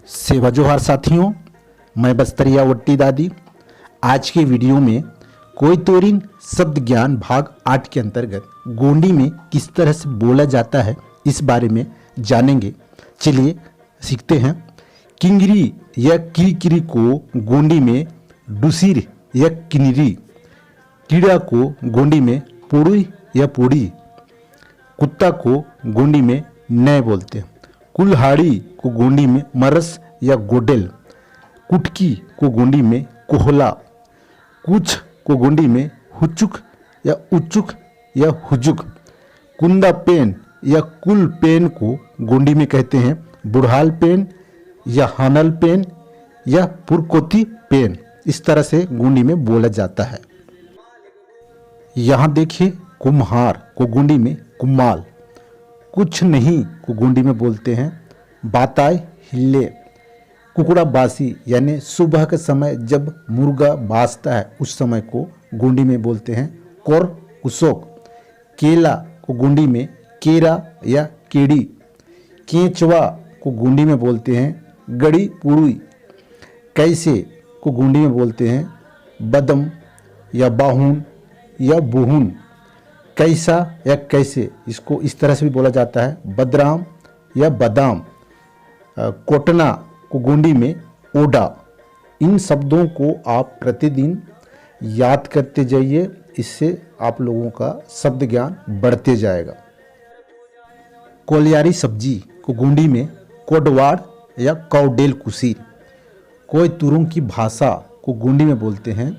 सेवा जोहार साथियों, मैं बस्तरिया वट्टी दादी। आज के वीडियो में कोई तोरिन शब्द ज्ञान भाग 8 के अंतर्गत गोंडी में किस तरह से बोला जाता है इस बारे में जानेंगे। चलिए सीखते हैं। किंगरी या किरकिरी को गोंडी में डुसिर या किनरी, कीड़ा को गोंडी में पोड़ी या पोड़ी, कुत्ता को गोंडी में नय बोलते हैं, कुल्हाड़ी को गोंडी में मरस या गोडेल, कुटकी को गोंडी में कोहला, कुछ को गोंडी में हुचुक या उचुक या हुजुक, कुंदा पेन या कुल पेन को गोंडी में कहते हैं बुढ़ाल पेन या हानल पेन या पुरकोती पेन। इस तरह से गोंडी में बोला जाता है। यहाँ देखिए, कुम्हार को गोंडी में कुम्माल, कुछ नहीं को गोंडी में बोलते हैं बाताय हिले, कुकुड़ा बासी यानी सुबह के समय जब मुर्गा बासता है उस समय को गोंडी में बोलते हैं कोर कुसोक, केला को गोंडी में केरा या केड़ी, केंचवा को गोंडी में बोलते हैं गड़ी पुड़ी, कैसे को गोंडी में बोलते हैं बदम या बाहुन या बुहुन, कैसा या कैसे इसको इस तरह से भी बोला जाता है बदराम या बादाम, कोटना को गोंडी में ओडा। इन शब्दों को आप प्रतिदिन याद करते जाइए, इससे आप लोगों का शब्द ज्ञान बढ़ते जाएगा। कोलियारी सब्जी को गोंडी में कोडवाड़ या कौडेल कुसीर, कोई तुरुंग की भाषा को गोंडी में बोलते हैं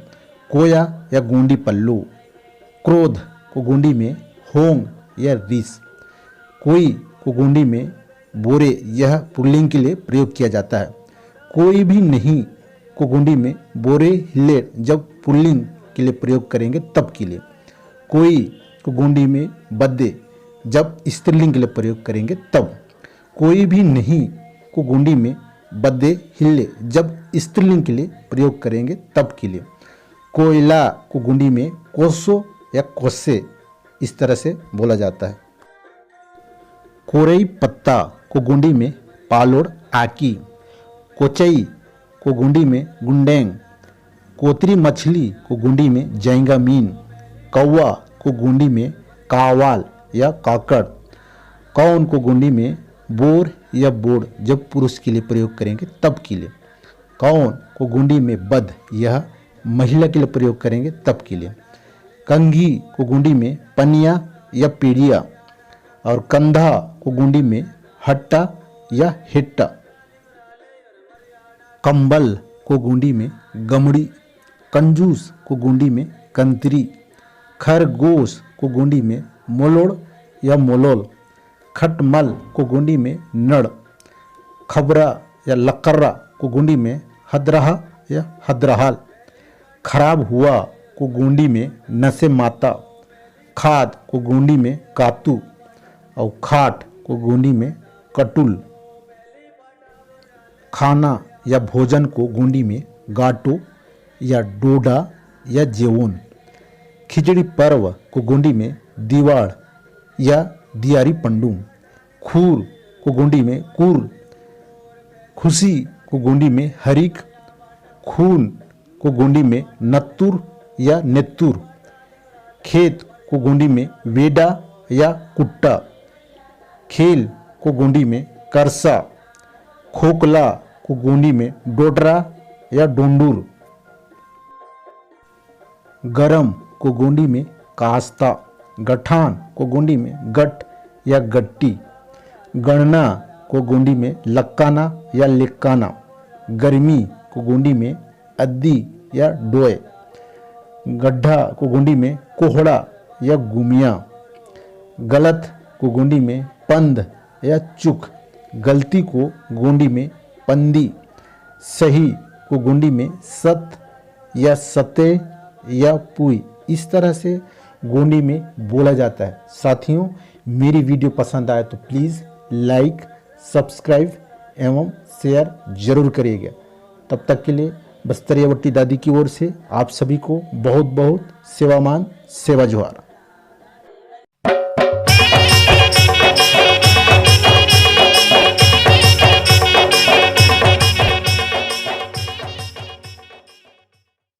कोया या गोंडी पल्लू, क्रोध को गोंडी में होंग या रिस, कोई को गोंडी में बोरे, यह पुल्लिंग के लिए प्रयोग किया जाता है। कोई भी नहीं को गोंडी में बोरे हिले जब पुल्लिंग के लिए प्रयोग करेंगे तब के लिए, कोई को गोंडी में बद्दे जब स्त्रीलिंग के लिए प्रयोग करेंगे तब, कोई भी नहीं को गोंडी में बद्दे हिले जब स्त्रीलिंग के लिए प्रयोग करेंगे तब के लिए, कोयला को गोंडी में कोसो या कोसे इस तरह से बोला जाता है। कोरई पत्ता को गोंडी में पालोड़ आकी, कोचई को गोंडी में गुंडेंग, कोतरी मछली को गोंडी में जैंगा मीन, कौवा को गोंडी में कावाल या काकड़, कौन को गोंडी में बोर या बोड़ जब पुरुष के लिए प्रयोग करेंगे तब के लिए, कौन को गोंडी में बद, यह महिला के लिए प्रयोग करेंगे तब के लिए, कंघी को गोंडी में पनिया या पीड़िया, और कंधा को गोंडी में हट्टा या हिट्टा, कंबल को गोंडी में गमड़ी, कंजूस को गोंडी में कंतरी, खरगोश को गोंडी में मोलोड़ या मोलोल, खटमल को गोंडी में नड़, खबरा या लकर्रा को गोंडी में हदरहा या हदरहाल, खराब हुआ को गोंडी में नसे माता, खाद को गोंडी में कातू, और खाट को गोंडी में कटुल, खाना या भोजन को गोंडी में गाटो या डोडा या जेवोन, खिचड़ी पर्व को गोंडी में दीवाड़ या दियारी पंडुम, खूर को गोंडी में कूर, खुशी को गोंडी में हरिक, खून को गोंडी में नत्तुर या नेत्तुर, खेत को गोंडी में वेडा या कुट्टा, खेल को गोंडी में करसा, खोकला को गोंडी में डोडरा या डोंडूर, गरम को गोंडी में कास्ता, गठान को गोंडी में गट या गट्टी, गणना को गोंडी में लक्काना या लिक्काना, गर्मी को गोंडी में अद्दी या डोए, गड्ढा को गोंडी में कोहड़ा या गुमिया, गलत को गोंडी में पंद या चुक, गलती को गोंडी में पंदी, सही को गोंडी में सत या सते या पुई। इस तरह से गोंडी में बोला जाता है। साथियों, मेरी वीडियो पसंद आए तो प्लीज़ लाइक, सब्सक्राइब एवं शेयर जरूर करिएगा। तब तक के लिए बस्तरिया वट्टी दादी की ओर से आप सभी को बहुत बहुत सेवामान सेवा जोहार।